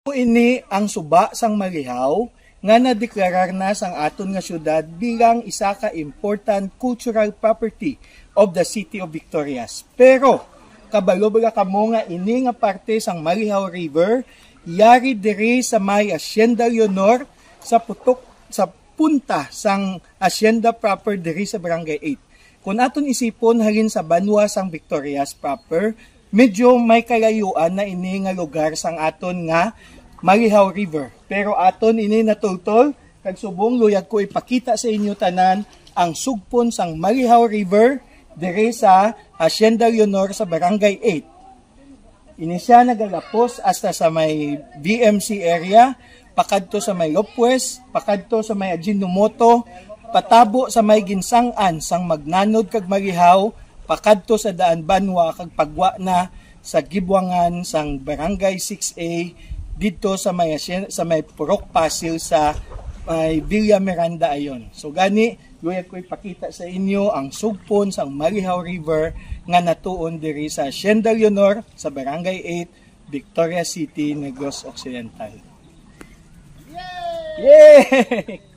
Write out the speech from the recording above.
Ini ang suba sang Marihaw nga nadeklarar na sang aton nga syudad bilang isa ka important cultural property of the city of Victorias. Pero kabalo ba kamo nga ini nga parte sang Marihaw River yari diri sa may Hacienda Leonor sa punta sang Hacienda proper diri sa Barangay 8. Kung aton isipon halin sa banwa sang Victorias proper, medyo may kalayuan na ini nga lugar sang aton nga Marihaw River. Pero aton ini natultol, kag subong luyag ko ipakita sa inyo tanan ang sugpon sang Marihaw River diri sa Hacienda Leonor sa Barangay 8. Ini siya nagalapos hasta sa may BMC area, pakadto sa may Lopwes, pakadto sa may Ajinomoto, patabo sa may ginsangan sang Magnanod kag Marihaw, pakadto sa Daan Banwa kag pagwa na sa gibwangan sang Barangay 6A dito sa may Purok Pasil sa may Villa Miranda ayon. So gani luyag ko ipakita sa inyo ang sugpon sang Marihaw River nga natuon diri sa Hacienda Leonor sa Barangay 8, Victoria City, Negros Occidental. Yay!